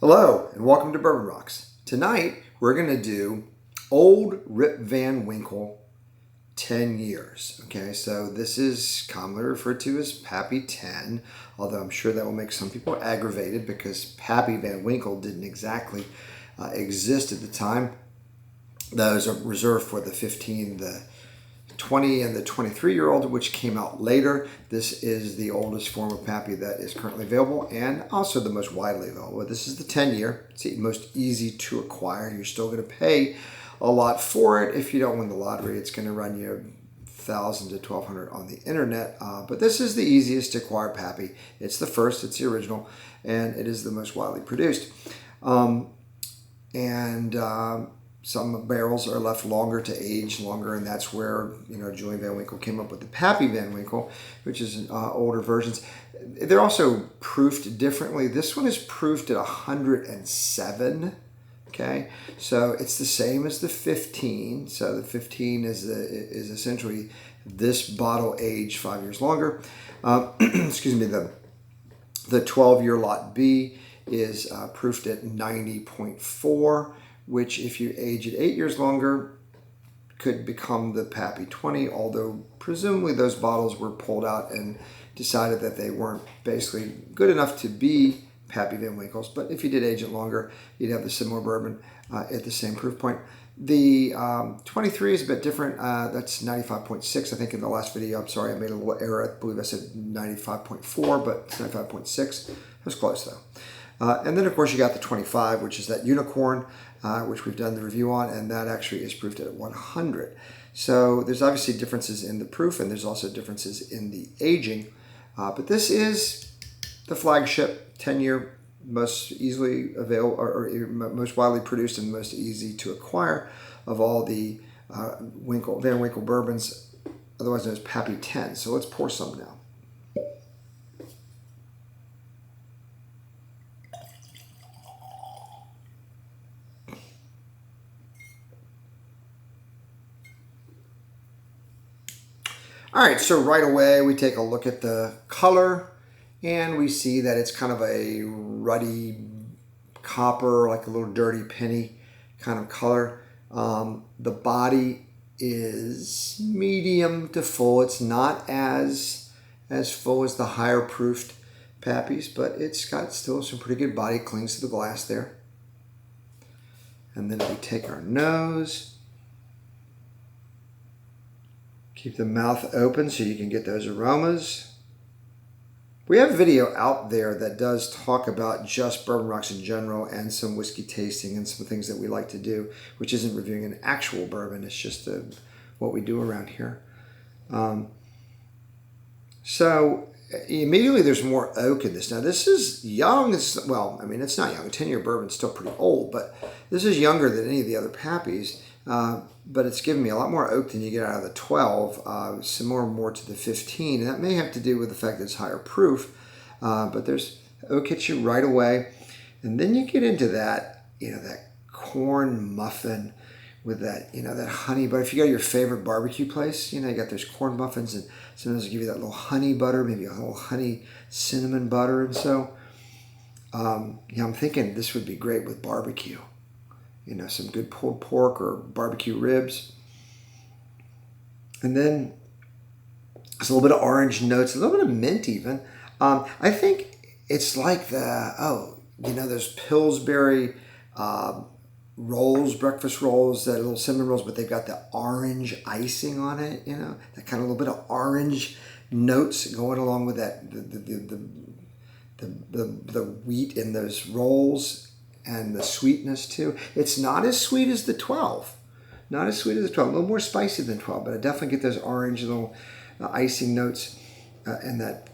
Hello and welcome to Bourbon Rocks. Tonight we're going to do Old Rip Van Winkle 10 years. Okay, so this is commonly referred to as Pappy 10, although I'm sure that will make some people aggravated because Pappy Van Winkle didn't exactly exist at the time. Those are reserved for the 15, the 20 and the 23-year-old, which came out later. This is the oldest form of Pappy that is currently available and also the most widely available. This is the 10-year. It's the most easy to acquire. You're still going to pay a lot for it. If you don't win the lottery, it's going to run you $1,000 to $1,200 on the internet. But this is the easiest to acquire Pappy. It's the first, it's the original, and it is the most widely produced. Some barrels are left longer to age longer, and that's where Julian Van Winkle came up with the Pappy Van Winkle, which is older versions. They're also proofed differently. This one is proofed at 107. Okay, so it's the same as the 15. So the 15 is essentially this bottle aged 5 years longer. Excuse me. The 12-year lot B is proofed at 90.4. which if you age it 8 years longer could become the Pappy 20, although presumably those bottles were pulled out and decided that they weren't basically good enough to be Pappy Van Winkles. But if you did age it longer, you'd have the similar bourbon at the same proof point. The 23 is a bit different. That's 95.6. I think in the last video, I'm sorry, I made a little error. I believe I said 95.4, but it's 95.6. It was close though. And then, of course, you got the 25, which is that unicorn, which we've done the review on, and that actually is proofed at 100. So there's obviously differences in the proof, and there's also differences in the aging. But this is the flagship 10-year, most easily available, or most widely produced and most easy to acquire of all the Van Winkle bourbons, otherwise known as Pappy 10. So let's pour some now. All right, so right away we take a look at the color and we see that it's kind of a ruddy copper, like a little dirty penny kind of color. The body is medium to full. It's not as full as the higher proofed Pappies, but it's got still some pretty good body, clings to the glass there. And then we take our nose. Keep the mouth open so you can get those aromas. We have a video out there that does talk about just bourbon rocks in general and some whiskey tasting and some things that we like to do, which isn't reviewing an actual bourbon. It's just what we do around here. So immediately there's more oak in this. Now this is young. Well, I mean, it's not young. A 10-year bourbon's still pretty old, but this is younger than any of the other Pappies. But it's given me a lot more oak than you get out of the 12, similar more to the 15. And that may have to do with the fact that it's higher proof. But there's oak hits you right away. And then you get into that, that corn muffin with that, that honey butter. If you go to your favorite barbecue place, you got those corn muffins and sometimes they give you that little honey butter, maybe a little honey cinnamon butter. And so, I'm thinking this would be great with barbecue. Some good pulled pork or barbecue ribs. And then there's a little bit of orange notes, a little bit of mint even. I think it's like those Pillsbury rolls, breakfast rolls, that little cinnamon rolls, but they've got the orange icing on it, that kind of little bit of orange notes going along with that, the wheat in those rolls. And the sweetness too. It's not as sweet as the 12. Not as sweet as the 12. A little more spicy than 12, but I definitely get those orange little icing notes and that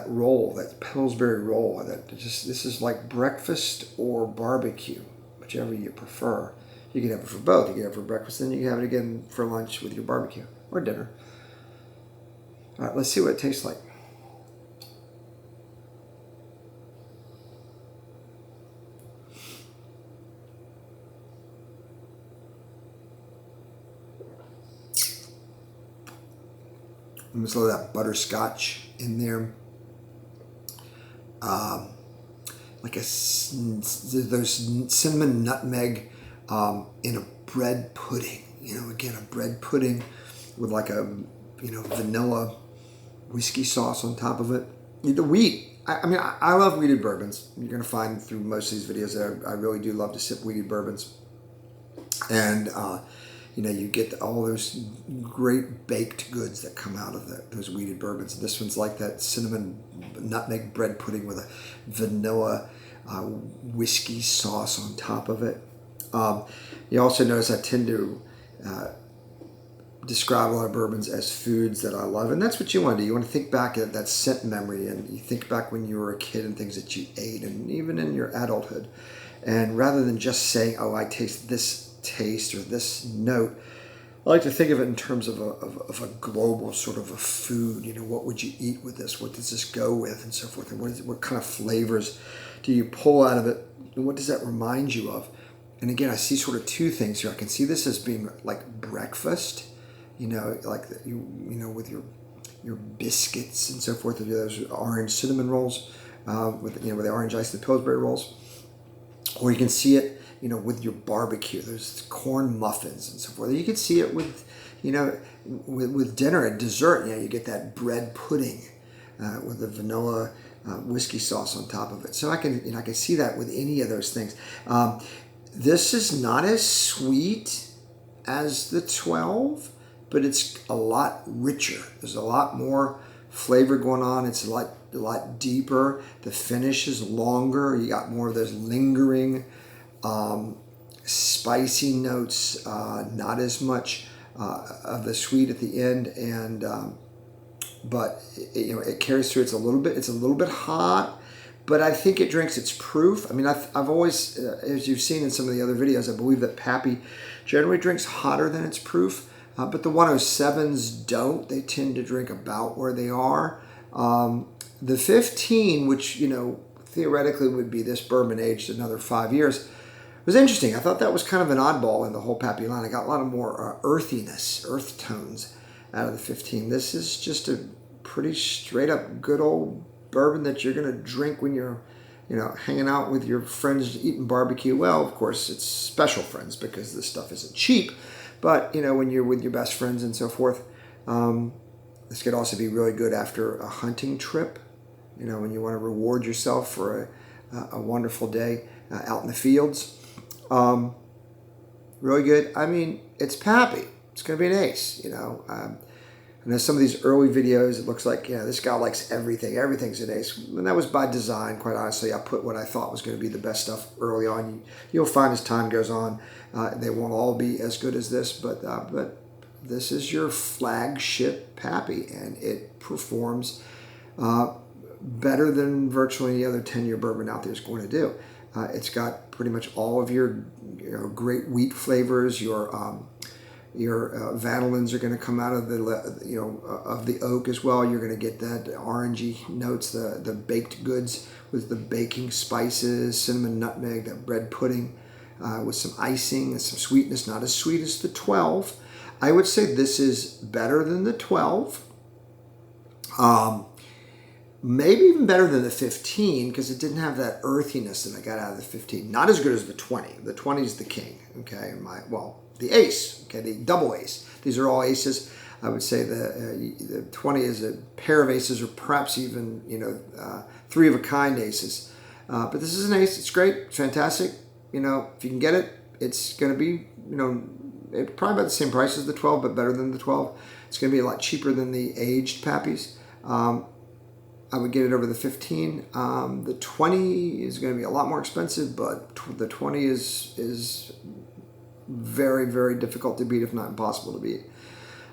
roll, that Pillsbury roll. This is like breakfast or barbecue, whichever you prefer. You can have it for both. You can have it for breakfast, then you can have it again for lunch with your barbecue or dinner. All right, let's see what it tastes like. There's a little of that butterscotch in there. like those cinnamon nutmeg in a bread pudding. Again, a bread pudding with like a vanilla whiskey sauce on top of it. The wheat. I love wheated bourbons. You're going to find through most of these videos that I really do love to sip wheated bourbons. And, you get all those great baked goods that come out of those wheated bourbons. This one's like that cinnamon nutmeg bread pudding with a vanilla whiskey sauce on top of it. You also notice I tend to describe a lot of bourbons as foods that I love, and that's what you want to do. You want to think back at that scent memory, and you think back when you were a kid and things that you ate, and even in your adulthood. And rather than just saying, "Oh, I taste this taste or this note," I like to think of it in terms of a global sort of a food. What would you eat with this? What does this go with, and so forth? And what kind of flavors do you pull out of it? And what does that remind you of? And again, I see sort of two things here. I can see this as being like breakfast. Like with your biscuits and so forth, those orange cinnamon rolls, with the orange ice, the Pillsbury rolls, or you can see it, with your barbecue, those corn muffins and so forth. You can see it with, with dinner and dessert. You get that bread pudding with the vanilla whiskey sauce on top of it. So I can see that with any of those things. This is not as sweet as the 12. But it's a lot richer. There's a lot more flavor going on. It's a lot deeper. The finish is longer. You got more of those lingering, spicy notes. Not as much of the sweet at the end, and but it carries through. It's a little bit hot, but I think it drinks its proof. I've always, as you've seen in some of the other videos, I believe that Pappy generally drinks hotter than its proof. But the 107s don't. They tend to drink about where they are. The 15, which, theoretically would be this bourbon aged another 5 years, was interesting. I thought that was kind of an oddball in the whole Pappy line. I got a lot of more earth tones out of the 15. This is just a pretty straight up good old bourbon that you're going to drink when you're, hanging out with your friends eating barbecue. Well, of course, it's special friends because this stuff isn't cheap. But, when you're with your best friends and so forth, this could also be really good after a hunting trip, when you want to reward yourself for a wonderful day out in the fields. Really good. It's Pappy. It's going to be an ace, And there's some of these early videos, it looks like, this guy likes everything. Everything's an ace. And that was by design, quite honestly. I put what I thought was going to be the best stuff early on. You'll find as time goes on, they won't all be as good as this, but this is your flagship Pappy, and it performs better than virtually any other 10-year bourbon out there is going to do. It's got pretty much all of your great wheat flavors. Your vanillins are going to come out of the oak as well. You're going to get that orangey notes, the baked goods with the baking spices, cinnamon, nutmeg, that bread pudding with some icing and some sweetness. Not as sweet as the 12. I would say this is better than the 12. Maybe even better than the 15 because it didn't have that earthiness that I got out of the 15. Not as good as the 20. The 20 is the king. Okay, the ace, okay, the double ace. These are all aces. I would say the 20 is a pair of aces, or perhaps even three of a kind aces. But this is an ace. It's great. It's fantastic. If you can get it, it's going to be it's probably about the same price as the 12, but better than the 12. It's going to be a lot cheaper than the aged Pappies. I would get it over the 15. The 20 is going to be a lot more expensive, but the 20 is very, very difficult to beat, if not impossible to beat.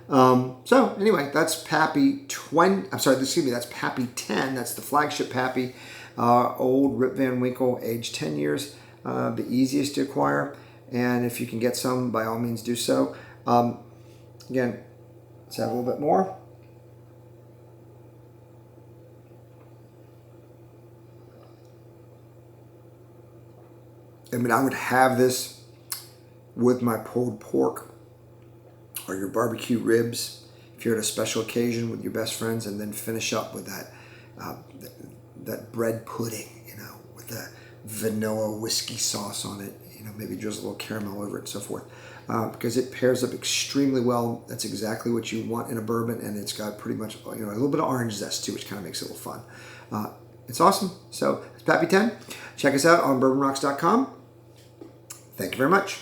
So anyway, that's Pappy 20. That's Pappy 10. That's the flagship Pappy, old Rip Van Winkle, aged 10 years. The easiest to acquire, and if you can get some, by all means do so. Again, let's have a little bit more. I would have this with my pulled pork or your barbecue ribs if you're at a special occasion with your best friends, and then finish up with that bread pudding, with vanilla whiskey sauce on it. Maybe drizzle a little caramel over it and so forth. Because it pairs up extremely well. That's exactly what you want in a bourbon, and it's got pretty much a little bit of orange zest too, which kind of makes it a little fun. It's awesome. So it's Pappy 10. Check us out on bourbonrocks.com. Thank you very much.